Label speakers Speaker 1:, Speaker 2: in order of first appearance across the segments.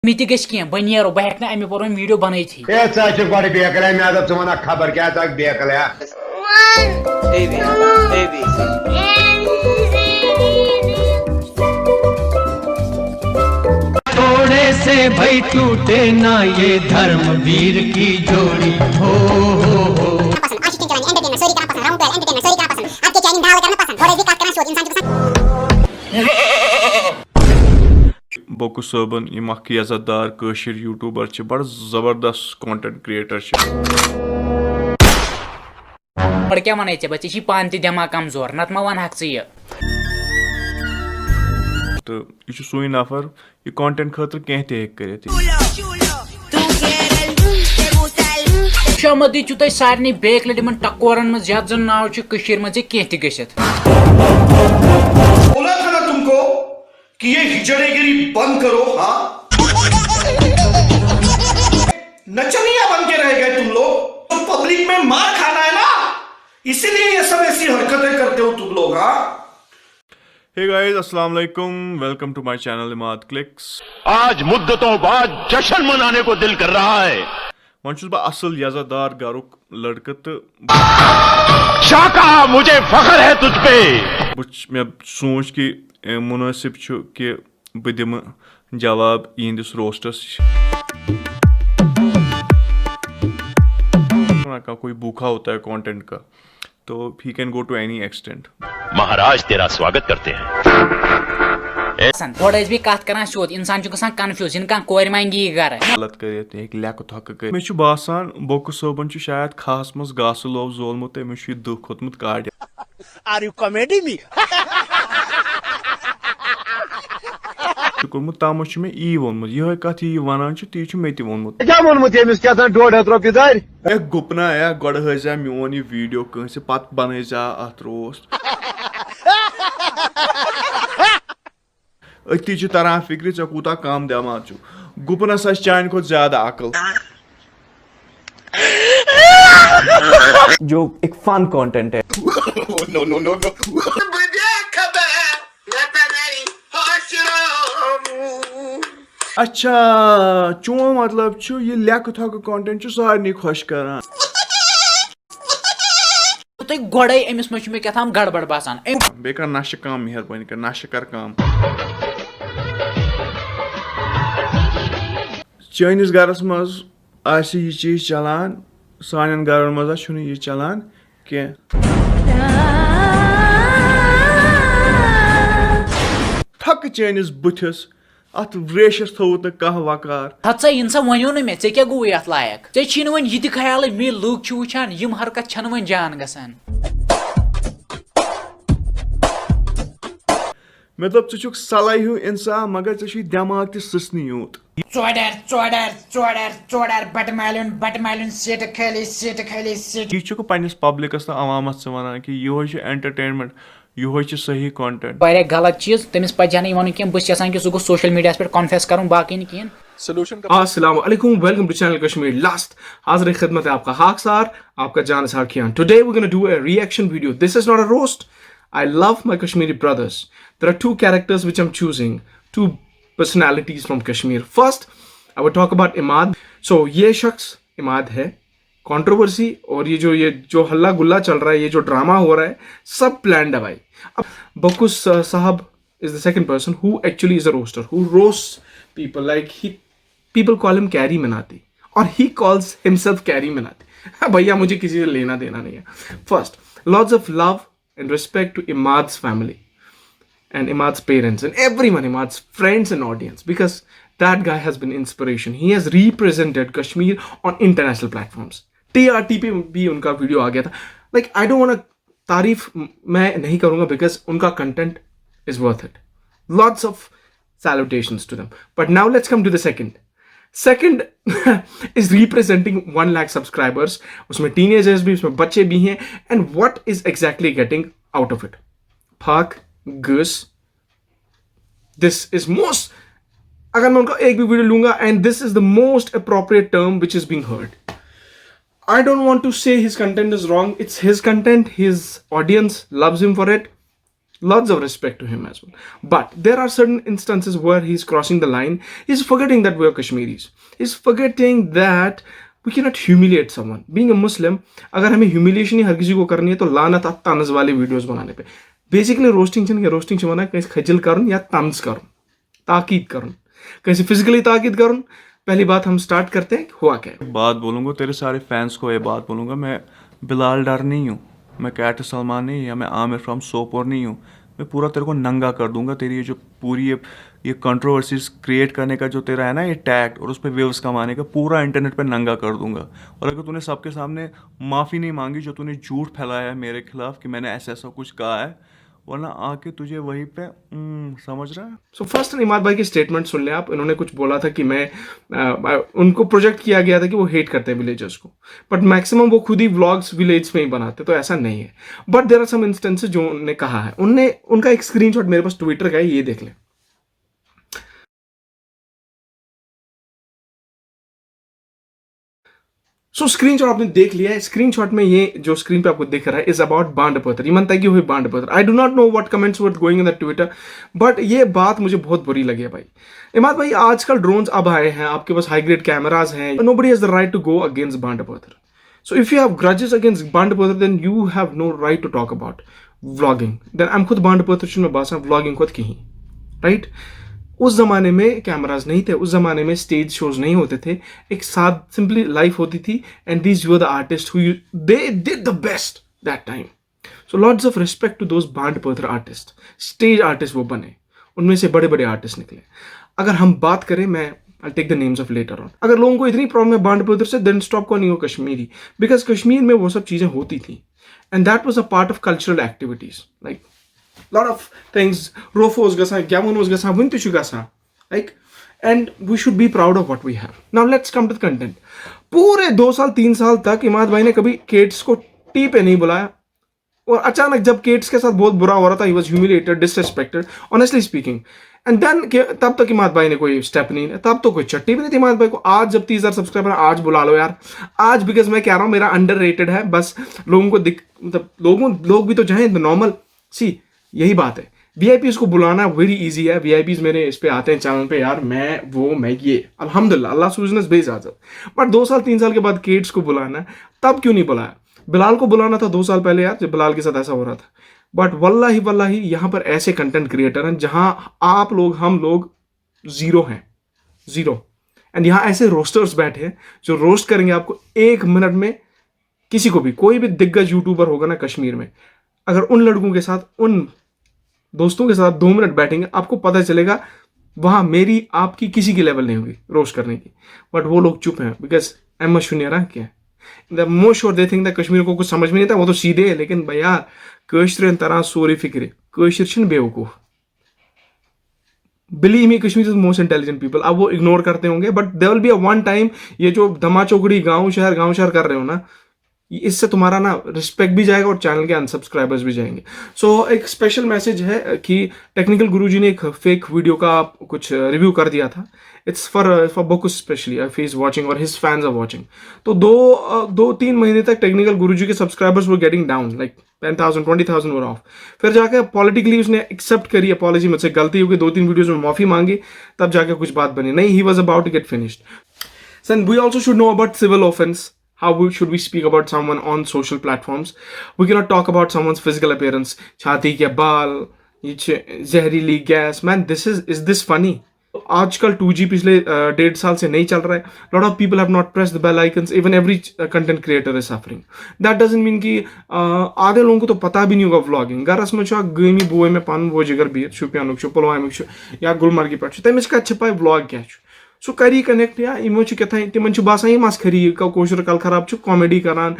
Speaker 1: मिति गश क्या बनियारो बह हेक अमे पर वीडियो बनाई थी
Speaker 2: ए चाचे बड़ बेकल है मैं तो वना खबर क्या तक बेकल है
Speaker 3: थोड़े से भाई टूटे ना ये धर्मवीर की जोड़ी हो
Speaker 4: बोकू सोबन यम इज्जतदार कशिर यूट्यूबर बड़ जबरदस्त कंटेंट क्रिएटर
Speaker 1: बड़ क्या वन बच्चे पान दिमाग कमजोर नत मा वन ये
Speaker 4: तो यह सुई नफर यह कंटेंट खतर कह कर
Speaker 1: शामदी तुम सारे बेक लट इन टकोरन मज यथ जन नाव मज कह गसित
Speaker 5: बोला था ना तुमको कि ये हिजड़ेगिरी बंद करो। हाँ नचनिया बन के रह गए तुम लोग। तो पब्लिक में मार खाना है ना, इसीलिए ये सब ऐसी हरकतें करते हो तुम लोग। हाँ
Speaker 4: हे गाइस अस्सलाम वालेकुम, welcome to my channel Imad clicks.
Speaker 6: आज मुद्दतों बाद जश्न मनाने को दिल कर रहा है।
Speaker 4: वन बह असल इज्जतदार गरुक लड़का तो
Speaker 6: शाका मुझे फख्र है तुझ पे।
Speaker 4: मे सोच कि मुनासिब कि बह दिम जवाब इहंदिस रोस्टस। कोई भूखा होता है कंटेंट का तो he can go to any extent.
Speaker 6: महाराज तेरा स्वागत करते हैं।
Speaker 1: गोड़ भी कत कर सोद इंसान गसान कन्फ्यूज इन कोर मांगी गर
Speaker 4: गलत कर लेक थक कर मे बासान बोकू सोबन शायद खास मज गास लोव जोलमुत अमिस दुख खोतमुत काड़।
Speaker 7: आर यू कॉमेडी मी
Speaker 4: कोर्मुत तमस मे यी वोनमुत यह कथ यी वनान ती मे ति वोनमुत।
Speaker 2: क्या वोनमुत अमिस क्या 150 रुपये दार
Speaker 4: ए गुपना ए गोड़ हजा मोन यह वीडियो कंस पत बनजा अत रोस्ट अति तरह फिक्र ऐ कूता कम दिमाग गुपनस चान खो ज्यादा अकल
Speaker 8: जो एक फन कंटेंट है।
Speaker 4: अच्छा चो मतलब यह लेख थक कंटेंट सारे खुश करान।
Speaker 1: तो गोड़े अमिस मे क्या गड़बड़ बसान
Speaker 4: बे कर नश कम, मेहरबानी कर नश कर कम। चैनिस गरस मज आसि यह चीज चलान, सानन गरन मज यह चलान के थक चैनिस बुथिस अत रेशस थोत कह वकार।
Speaker 1: हत्सा इंसा वनो न मे क्या गो ये लायक ऐ वन यह ख्याल मे लूक वुचान यम हरकत वन जान गसान।
Speaker 4: मतलब षुक सलाह इंसान मगर ऐ दिमाग त ससनी यूत। यह पन्निस पब्लिकस तो अवामस वन कि यह एंटरटेनमेंट यह सही कंटेंट
Speaker 1: गलत चीज तमिस पजा वन कह बस कि सह गो सोशल मीडिया पे कॉन्फेस कर बाकी नहीं
Speaker 9: अस्सलाम वालेकुम, welcome to channel Kashmir last. हाजिर खिदमत है आपका हाक सार, आपका जानसार खियान। Today we gonna do a reaction video. This is not a roast. I love my Kashmiri brothers. There are two characters which I'm choosing, two personalities from Kashmir. First, I would talk about Imad. So ये शख्स इमाद है। Controversy और ये जो हल्ला गुल्ला चल रहा है, ये जो ड्रामा हो रहा है, सब प्लान्ड है भाई। अब बकुस साहब is the second person who actually is a roaster, who roasts people like people call him Carrie Minati और he calls himself Carrie Minati। भैया मुझे किसी से लेना देना नहीं है। First, lots of love and respect to Imad's family and Imad's parents and everyone, Imad's friends and audience, because that guy has been inspiration. He has represented Kashmir on international platforms. TRT पे भी उनका video आ गया था। Like I don't want to तारीफ मैं नहीं करूँगा because उनका content is worth it. Lots of salutations to them. But now let's come to the second. Second is representing 1 lakh subscribers. उसमें teenagers भी, उसमें बच्चे भी हैं. And what is exactly getting out of it? Pak, Gus. This is most. अगर मैं उनका एक भी वीडियो लूँगा and this is the most appropriate term which is being heard. I don't want to say his content is wrong. It's his content. His audience loves him for it. Lots of respect to him as well. But there are certain instances where he's crossing the line. He's forgetting that we are Kashmiris. He's forgetting that we cannot humiliate someone. Being a Muslim, अगर हमें humiliation ही हर किसी को करनी है तो लानत आ तंज वाले वीडियोस बनाने पे. Basically roasting से मना कहीं खजल करन या तंज करन, ताकीद करन, कहीं फिजिकली ताकीद करन. पहली बात हम स्टार्ट करते हैं हुआ क्या.
Speaker 4: बात बोलूँगा तेरे सारे फैंस को, ये बात बोलूँगा, मैं बिलाल डार नहीं हूँ, मैं कैट सलमान नहीं, या मैं आमिर फ्रॉम सोपोर नहीं हूँ. मैं पूरा तेरे को नंगा कर दूंगा. तेरी ये जो पूरी ये कंट्रोवर्सीज क्रिएट करने का जो तेरा है ना ये टैक्ट, और उस पर व्यूज कमाने का, पूरा इंटरनेट पे नंगा कर दूंगा. और अगर तूने सबके सामने माफ़ी नहीं मांगी जो तूने झूठ फैलाया है मेरे खिलाफ कि मैंने ऐसा ऐसा कुछ कहा है, वरना आके तुझे वहीं पे समझ रहा है.
Speaker 9: सो फर्स्ट इमाद भाई की स्टेटमेंट सुन ले आप. इन्होंने कुछ बोला था कि मैं उनको प्रोजेक्ट किया गया था कि वो हेट करते हैं विलेजर्स को, बट मैक्सिमम वो खुद ही व्लॉग्स विलेज में ही बनाते, तो ऐसा नहीं है. But there are some instances जो उन्होंने कहा है. उनका एक स्क्रीनशॉट मेरे पास ट्विटर का है, ये देख ले. सो स्क्रीनशॉट आपने देख लिया है. स्क्रीनशॉट में ये जो स्क्रीन पे आपको दिख रहा है इज अबाउट बांडपत्र. ये मनता है कि हुई बांडपत्र. I do not know what comments were going in the Twitter, but ये बात मुझे बहुत बुरी लगी है भाई. इमाद भाई, आजकल ड्रोन्स अब आए हैं, आपके पास हाई ग्रेड कैमराज हैं. Nobody has the right to go against बांडपत्र. So if you have grudges against बांडपत्र then you have no right to talk about vlogging. Then I am खुद बांडपत्र में बासा व्लॉगिंग खुद कहीं, राइट. उस जमाने में कैमराज नहीं थे, उस जमाने में स्टेज शोज नहीं होते थे, एक साथ सिंपली लाइफ होती थी. And these were the artist who they did the best that time. So lots of respect to those बांडपत्र आर्टिस्ट. स्टेज आर्टिस्ट वो बने, उनमें से बड़े बड़े आर्टिस्ट निकले. अगर हम बात करें, मैं I take the names of letter on. अगर लोगों को इतनी प्रॉब्लम है बांडपत्र से, then stop calling Kashmiri, because Kashmir में वो सब चीजें होती थी. And that was a part of cultural activities. Like lot of things, rofo was gasa, gamun was gasa, wintu gasa, like, and we should be proud of what we have. Now let's come to the content. पूरे 2 साल 3 साल तक इमाद भाई ने कभी केट्स को T पे नहीं बुलाया, और अचानक जब केट्स के साथ बहुत बुरा हो रहा था, he was humiliated, disrespected, honestly speaking. And then तब तक इमाद भाई ने कोई स्टेप नहीं लिया, तब तो कोई चट्टी भी नहीं थी इमाद भाई को. आज जब 30,000 सब्सक्राइबर, आज बुला लो यार, आज, बिकॉज मैं कह रहा हूँ मेरा अंडररेटेड है. बस लोगों को मतलब लोग भी तो चाहें नॉर्मल. सी यही बात है. वीआईपीज को बुलाना वेरी इजी है. वीआईपीज मेरे इस पे आते हैं चैनल पे, यार मैं ये अल्हम्दुलिल्लाह, अल्लाह सूजनस बेइजाजत. बट 2 साल 3 साल के बाद केट्स को बुलाना, तब क्यों नहीं बुलाया? बिलाल को बुलाना था 2 साल पहले यार, जब बिलाल के साथ ऐसा हो रहा था. बट वल्लाही यहाँ पर ऐसे कंटेंट क्रिएटर हैं जहां आप लोग, हम लोग जीरो हैं, जीरो. एंड यहाँ ऐसे रोस्टर्स बैठे हैं जो रोस्ट करेंगे आपको 1 मिनट में. किसी को भी, कोई भी दिग्गज यूट्यूबर होगा ना कश्मीर में, अगर उन लड़कों के साथ, उन दोस्तों के साथ 2 मिनट बैठेंगे, आपको पता चलेगा वहां मेरी आपकी किसी की लेवल नहीं होगी रोस्ट करने की. बट वो लोग चुप हैं, बिकॉज अहमद शुनियरा क्या the most sure they think the Kashmir को कुछ समझ में नहीं था. वो तो सीधे है, लेकिन भैया कश्मीर तरह सोरी फिक्रे कश्मीर बेवकूफ. Believe me, Kashmir is most intelligent people. अब वो इग्नोर करते होंगे, but there will be a one time, ये जो धमा चौकड़ी गांव शहर कर रहे हो ना, इससे तुम्हारा ना रिस्पेक्ट भी जाएगा और चैनल के अनसब्सक्राइबर्स भी जाएंगे. सो एक स्पेशल मैसेज है कि टेक्निकल गुरुजी ने एक फेक वीडियो का कुछ रिव्यू कर दिया था. इट्स फॉर बकुस specially, if he is watching और हिज फैंस आर वाचिंग. तो 2-3 महीने तक टेक्निकल गुरुजी के subscribers were getting down, like 10,000 20,000 were off. फिर जाकर पॉलिटिकली उसने एक्सेप्ट करी अपॉलॉजी, मुझसे गलती हो गई, 2-3 वीडियोज में माफी मांगी, तब जाकर कुछ बात बनी. नहीं, he was about to get finished. So we also should know about civil offence. How should we speak about someone on social platforms? We cannot talk about someone's physical appearance. छाती के बाल, जहरीली gas. Man, is this funny? आजकल 2G पिछले 1.5 साल से नहीं चल रहा है. Lot of people have not pressed the bell icons. Even every content creator is suffering. That doesn't mean कि आधे लोगों को तो पता भी नहीं होगा vlogging. गरस में छा गमी बोए में पान वो जिगर बीर शुपियान छु पुलवामा छु या गुलमर्गी पे छु तमिस का छिपाई vlog क्या छु. सो करी कनेक्ट या इमो क्या तिमन बासान मस्खरी कोशर कल खराब कॉमेडी करान.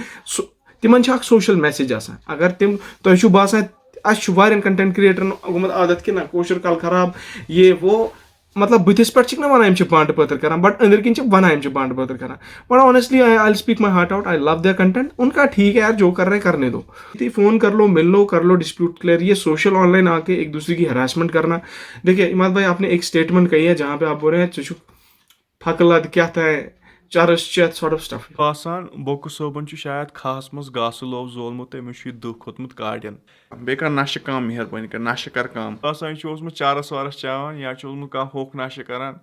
Speaker 9: तिमन सोशल मैसेज आसान. अगर तिम तुम बासान अन कंटेंट क्रिएटरन गुमत आदत कि ना कोशर कल खराब ये वो, मतलब बुथिस पे ना वन बांड पत्र करान, बट अंदर किन वन बांड पत्र करान. But honestly I speak my heart out. I love their content. उनका ठीक है यार, जो कर रहे हैं करने दो. फोन कर लो, मिल लो, कर लो डिस्प्यूट क्लियर. ये सोशल ऑनलाइन आके एक दूसरे की हरासमेंट करना. देखिए इमाद भाई, आपने एक स्टेटमेंट कही है जहाँ पे आप बोल रहे हैं फकलद क्या था चरस चेत sort of stuff.
Speaker 4: बसान बोकु सोबन छु शायद खास मस गासु लोव जोलमुत तमिस छु दुख खोतमुत काडियन बे कर नश कम मेहरबानी कर नश कर कम बसान छु ओसमुत चारस वारस चावन या छु ओसमुत का होक नश करन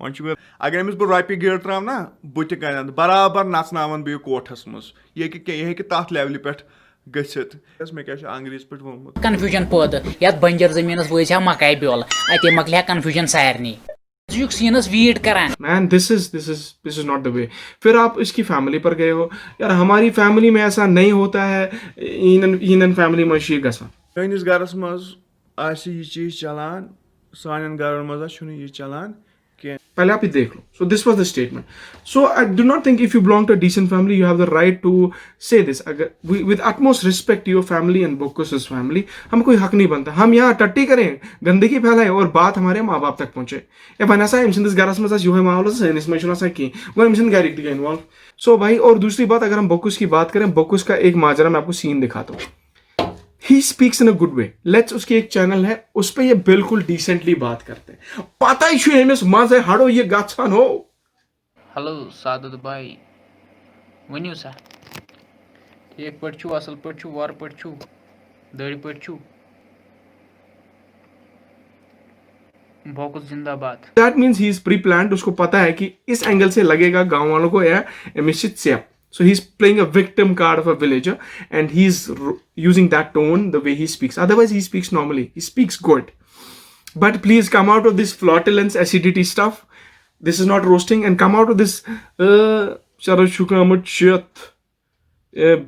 Speaker 4: वन छु अगर अमिस बु रॉपी गिर त्राव ना बुत कन बराबर नचनावन बे कोठस मस ये कि तथ लेवल पे गसित मे क्या अंग्रेज पे वोनमुत
Speaker 1: कन्फ्यूजन पद यात बंजर जमीनस वजह मकाई ब्योल अते मकलिया कन्फ्यूजन सारनी सीनस वीट करान
Speaker 9: man this is not the way. फिर आप इसकी फैमिली पर गए हो यार, हमारी फैमिली में ऐसा नहीं होता है, इन फैमिली में शी गसा
Speaker 4: सैनिस गरस मज आसि ये चीज चलान सानन गरन मज छुन ये चलान के
Speaker 9: पहले आप ये देख लो. So this was the statement. So I do not think if you belong to a decent family you have the right to say this. अगर with utmost respect your family and बोकस फैमिली, हम कोई हक नहीं बनता हम यहाँ टट्टी करें, गंदगी फैलाए और बात हमारे माँ बाप तक पहुंचे. ये बना सा इमसन गरस में यो है माहौल सैनिस में शुना सा की वो इमसन गारिक दिखा इन्वॉल्व. सो भाई, और दूसरी बात, अगर हम बोकस की बात करें, बोकस का एक माजरा मैं आपको सीन दिखाता हूँ. He speaks in a good way. Let's, उसकी एक चैनल है उस पर ये बिल्कुल डिसेंटली बात करते हैं. पता ही छुए में मजे हड़ो ये गाछान हो.
Speaker 1: हेलो सादत भाई वनियो सा एक पट छु असल पट छु वार पट छु दड़ी पट छु बोकस जिंदाबाद.
Speaker 9: That means he is pre planned. उसको पता है कि इस एंगल से लगेगा गांव वालों को या निश्चित से. So he's playing a victim card of a villager and he's using that tone the way he speaks. Otherwise he speaks normally. He speaks good. But please come out of this flatulence, acidity stuff. This is not roasting, and come out of this sharashukamut shit.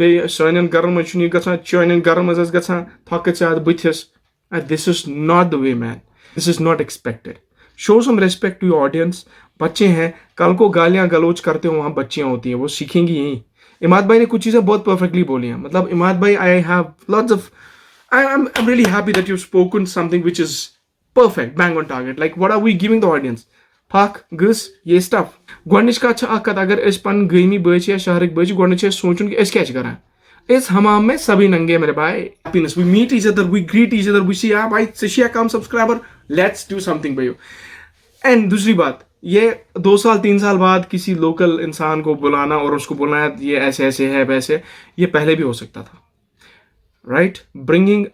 Speaker 9: Be soinen garam chuni gatsa choinen garam as gatsa thakachad buthis. This is not the way, man. This is not expected. Show some respect to your audience. बच्चे हैं, कल को गालियां गलोच करते हो वहाँ बच्चियां होती हैं, वो सीखेंगी यहीं. इमाद भाई ने कुछ चीज़ें बहुत परफेक्टली बोली हैं. मतलब इमाद भाई, I have lots of I'm really happy that you've spoken something which is perfect, bang on target. Like, what are we giving the audience? Fuck, gus, ये stuff. गोनिश का अच्छा आकत अगर इस पन गईमी बच या शहरिक बच गोनिश सोचूं कि इस क्या करा इस हमाम में सभी नंगे मेरे भाई. Happiness. We meet each other, we greet each other, we see ah भाई शिशिया कम सब्सक्राइबर, let's do something भाई. एंड दूसरी बात, ये 2 साल 3 साल बाद किसी लोकल इंसान को बुलाना और उसको बोलना है ये ऐसे ऐसे है वैसे, ये पहले भी हो सकता था. राइट, ब्रिंगिंग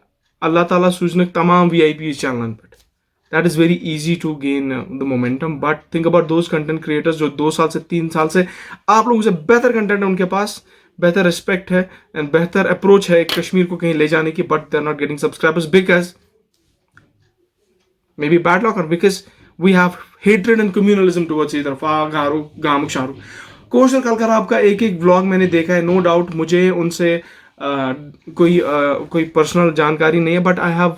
Speaker 9: अल्लाह ताला सूझने तमाम VIP चैनल पर, that is very easy to gain the momentum. But think about those content creators जो 2 साल से 3 साल से आप लोगों से बेहतर कंटेंट है उनके पास, बेहतर रिस्पेक्ट है एंड बेहतर अप्रोच है कश्मीर को कहीं ले जाने की, but they are not getting subscribers because may be bad luck और because we have hatred and communalism towards each other. गारू गामुक शाहरुख क्वेश्चन कल कर आपका एक व्लॉग मैंने देखा है. नो डाउट मुझे उनसे कोई पर्सनल जानकारी नहीं है, but I have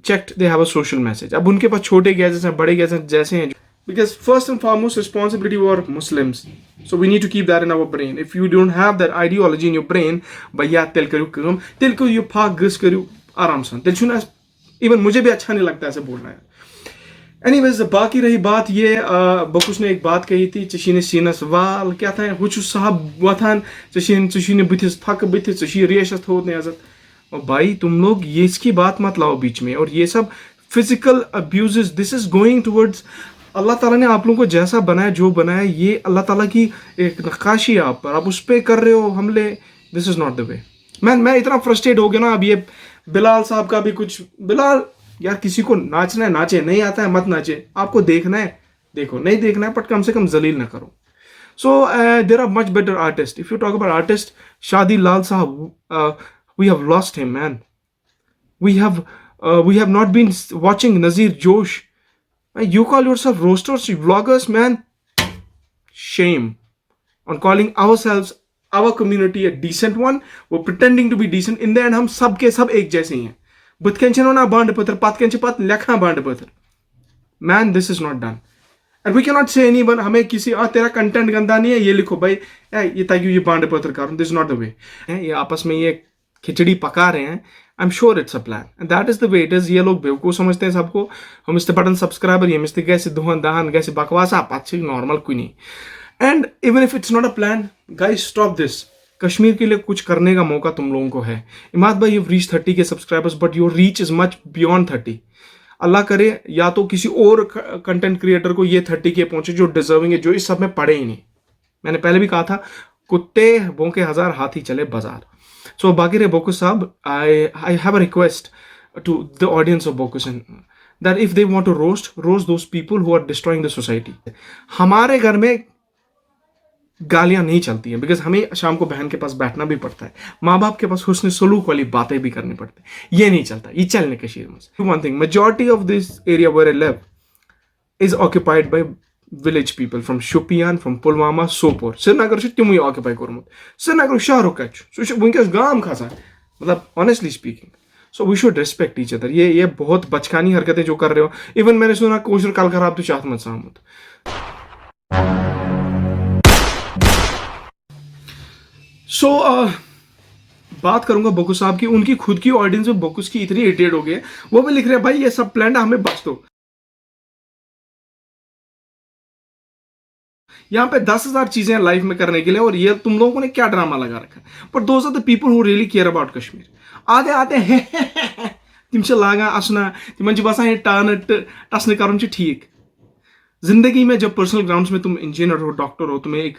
Speaker 9: checked they have a social message. अब उनके पास छोटे गैजेट्स हैं, बड़े गैजेट्स जैसे हैं, because first and foremost responsibility for Muslims. So we need to keep that in our brain. If you don't have that ideology in your brain, भैया तेल करो कम, तेल को यू फाक गस करो आराम से. तेल छूना इवन मुझे भी अच्छा नहीं लगता ऐसे बोलना है. एनीवेज, बाकी रही बात ये, बकुश ने एक बात कही थी, चशीने सीनस वाल क्या था हुचु साहब वथान चशीने बुथिस थक बुथिस चशी रेशस थोत ने आजत. और भाई तुम लोग ये इसकी बात मत लाओ बीच में. और ये सब physical abuses, this is going towards, अल्लाह ताला ने आप लोगों को जैसा बनाया, जो बनाया, ये अल्लाह ताला की एक नक्काशी है आप पर, आप उस पर कर रहे हो हमले. This is not the way. मैं इतना फ्रस्ट्रेट हो गया ना. अब ये बिलाल साहब का भी कुछ, बिलाल यार किसी को नाचना है नाचे, नहीं आता है मत नाचे, आपको देखना है देखो, नहीं देखना है बट कम से कम जलील ना करो. So there are much better artist. If you talk about artist, Shadi Lal Sahab, we have lost him man. We have not been watching Nazir Josh. You call yourself roasters, vloggers, man. Shame on calling ourselves, our community a decent one. वो pretending to be decent. In the end हम सब के सब एक जैसे ही हैं. बुतकन ना bond Pather पत पत लेखना Bhand Pather. Man, this is not done and we can not say any one हमें किसी तेरा कंटेंट गंदा नहीं है ये लिखो भाई, ये ताकि ये बांड पत्र करो. This is not the way. ये आपस में ये खिचड़ी पका रहे हैं. I am sure it's a plan and that is the way it is. ये लोग बेवकूफ समझते हैं सबको. हम इस बटन सब्सक्राइबर, ये मिस्ते कैसे दुहन दहन कैसे बकवास आप अच्छी नॉर्मल कोई नहीं. And even if it's not a plan, guys stop this. Kashmir के लिए कुछ करने का मौका तुम लोगों को है. इमाद भाई, यू रीच 30 के subscribers, but your reach is much beyond 30. अल्लाह करे या तो किसी और कंटेंट क्रिएटर को ये 30 के पहुंचे जो डिजर्विंग है, जो इस सब में पड़े ही नहीं. मैंने पहले भी कहा था, कुत्ते भौंके हजार, हाथी चले बाजार. So बाकी रहे बोकुस साहब, I have a request to the audience of Bokusan that if they want to roast those people who are destroying the society. हमारे घर में गालियां नहीं चलती हैं, बिकॉज हमें शाम को बहन के पास बैठना भी पड़ता है, माँ बाप के पास हुस्न सलूक वाली बातें भी करनी पड़ती है. ये नहीं चलता, ये चलने कश्मीर में. One thing, majority of this area where I live is occupied by village people from Shopian, from Pulwama, Sopor. Srinagar से तिमुई ऑक्युपाई कोरमुत. श्रीनगर शाहरुख सो वुनकस गाम खासा, मतलब honestly speaking. So we should respect each other. ये बहुत बचकानी हरकतें जो कर रहे हो. इवन मैंने सुना कोशर कल खराब तो चाहत मत सामत. सो बात करूंगा बोकुस साहब की. उनकी खुद की ऑडियंस में बोकुस की इतनी इरिटेट हो गई, वो भी लिख रहे हैं भाई ये सब प्लान हमें बच दो. यहाँ पे 10,000 चीजें हैं लाइफ में करने के लिए, और ये तुम लोगों ने क्या ड्रामा लगा रखा है. पर those are the people who really care about Kashmir. आते आते तिम लागा असना, तिमन बसान टान टसने कर ठीक. जिंदगी में जब पर्सनल ग्राउंड्स में तुम इंजीनियर हो, डॉक्टर हो, तुम्हें एक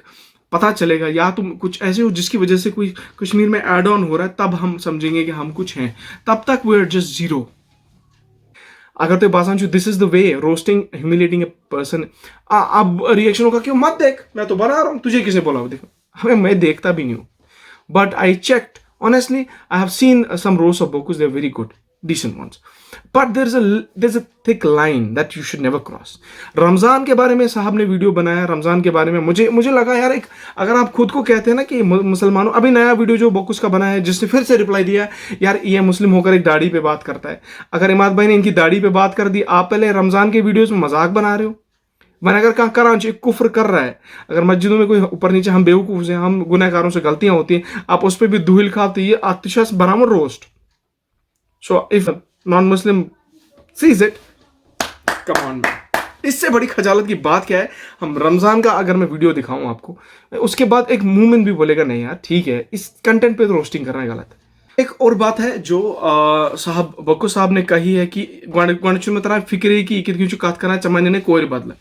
Speaker 9: पता चलेगा, या तुम कुछ ऐसे हो जिसकी वजह से कोई कश्मीर में एड ऑन हो रहा है, तब हम समझेंगे कि हम कुछ हैं. तब तक वी आर जस्ट जीरो. अगर तो बासान this is the way roasting, humiliating a person. अब रिएक्शन होगा क्यों मत देख, मैं तो बना रहा हूं, तुझे किसे बोला? देखो हमें, मैं देखता भी नहीं हूं. But I checked honestly, I have seen some roasts of Bokus. They're very good, decent ones. But there's a thick line that you should never cross. Ramzan के बारे में साहब ने वीडियो बनाया. रमजान के बारे में मुझे लगा यार, एक अगर आप खुद को कहते हैं ना कि मुसलमानों, अभी नया वीडियो जो बोकुस का बना है, जिसने फिर से रिप्लाई दिया यार ये मुस्लिम होकर एक दाढ़ी पे बात करता है. अगर इमाद भाई ने इनकी दाढ़ी पे बात कर दी, आप पहले रमजान के वीडियोज में मजाक बना रहे हो. मैंने अगर कहाँ कराची कुफ्र कर रहा है, अगर मस्जिदों में कोई ऊपर नीचे, हम बेवकूफ़ हैं, हम गुनहगारों से गलतियां होती हैं, आप उस पर भी दुहिल खाते, ये आतिशस बराबर roast. So if non Muslim sees it, come on man. इससे बड़ी खजालत की बात क्या है? हम रमजान का अगर मैं वीडियो दिखाऊं आपको, उसके बाद एक मूवमेंट भी बोलेगा नहीं यार ठीक है, इस कंटेंट पे तो रोस्टिंग करना गलत है. एक और बात है जो साहब बोकुस साहब ने कही है कि ग्वांडचू में तरह फिक्र की कत करना चमाने ने कोई बदला.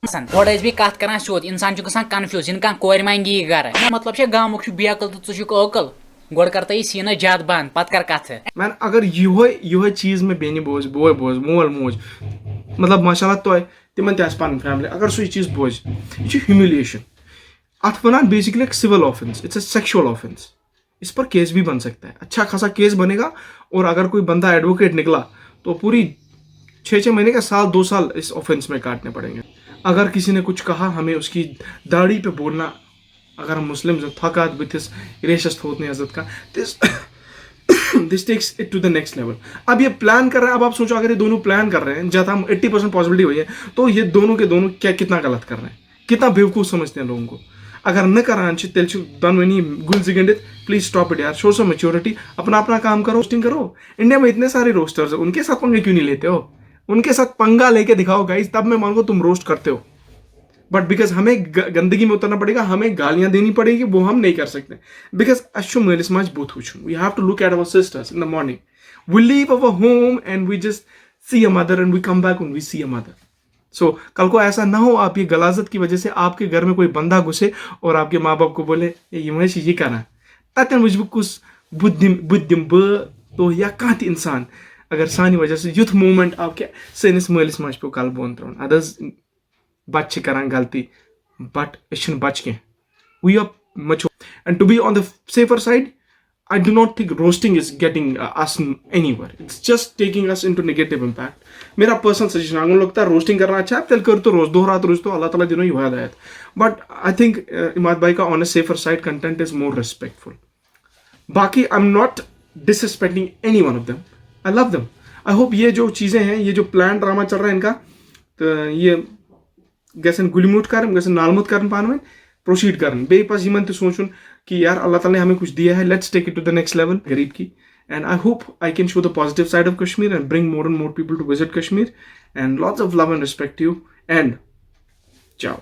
Speaker 8: गोड़ भी कत कर सोद, इंसान गसान कन्फ्यूज, इन कोर मांगी गर. मतलब गामुक बेकल तो चुक ओकल, गोड़ करता सीना ज्यादा बंद, पत कर कथ. मैन अगर यो चीज में बेनी बोझ, बोय बोझ, मोल मोज, मतलब माशाल्लाह तो तिमन तन फैमिली, अगर सो चीज बोझ, यह ह्यूमिलिएशन. अत वन बेसिकली एक civil offence, it's a sexual offence. इस पर केस भी बन सकता है, अच्छा खासा केस बनेगा. और अगर कोई बंदा एडवोकेट निकला तो पूरी 6 महीने का, साल 2 साल इस ऑफेंस में काटने पड़ेंगे. अगर किसी ने कुछ कहा, हमें उसकी दाढ़ी पे बोलना, अगर हम मुस्लिम थकात बिथिस रेशस्त होते इज्जत का, this takes it to the next level. अब ये प्लान कर रहे हैं. अब आप सोचो अगर ये दोनों प्लान कर रहे हैं, जब हम 80% पॉसिबिलिटी हुई है, तो ये दोनों के दोनों क्या कितना गलत कर रहे हैं, कितना बेवकूफ़ समझते हैं लोगों को. अगर न करान तेल दनवनी गुल जिगंडित, प्लीज स्टॉप इट यार, शो सम मैच्योरिटी, अपना काम करो, रोस्टिंग करो. इंडिया में इतने सारे रोस्टर्स हैं, उनके साथ पंगे क्यों नहीं लेते हो? उनके साथ पंगा लेके दिखाओ गाइस, तब मैं मानूंगा तुम रोस्ट करते हो. बट बिकॉज हमें गंदगी में उतरना पड़ेगा, हमें गालियां देनी पड़ेगी, वो हम नहीं कर सकते. बिकॉज अशुम मेलिस मच बोथ हुचुन, we have to look at our sisters in the morning. We leave our home and we just see a mother and we come back and we see a mother. So कल को ऐसा ना हो आप ये गलाजत की वजह से आपके घर में कोई बंदा घुसे और आपके माँ बाप को बोले ये करना तथन वुच बह कुस बुद्धिम तो या कह इंसान अगर सानी वजह से युथ मूवमेंट आपके सैनिस मलिस मज पे कल बोन त्रोन. अदर्स बच्चे करान गलती, बट अन बच कह, we are mature. And to be on the safer side, I do not think roasting is getting us anywhere. It's just taking us into negative impact. मेरा पर्सनल सजेशन आगे लगता है रोस्टिंग करना अच्छा है, तेल कर तो रोज 2 रात रोज तो अल्लाह ताला दिनों ही हिदायत. बट आई थिंक इमाद भाई का on a safer side content is more respectful. बाकी I am not disrespecting any one of them, I love them. I hope ये जो चीज़ें हैं, ये जो प्लान ड्रामा चल रहा है इनका, तो ये गैसन गुलिमुट कर गैसन नालमुत कर पान में प्रोसीड कर बे पास यमन सोचुन कि यार अल्लाह ताला ने हमें कुछ दिया है, let's take it to the next level गरीब की. And I hope I can show the positive side of Kashmir and bring more and more people to visit Kashmir. And lots of love and respect you and ciao.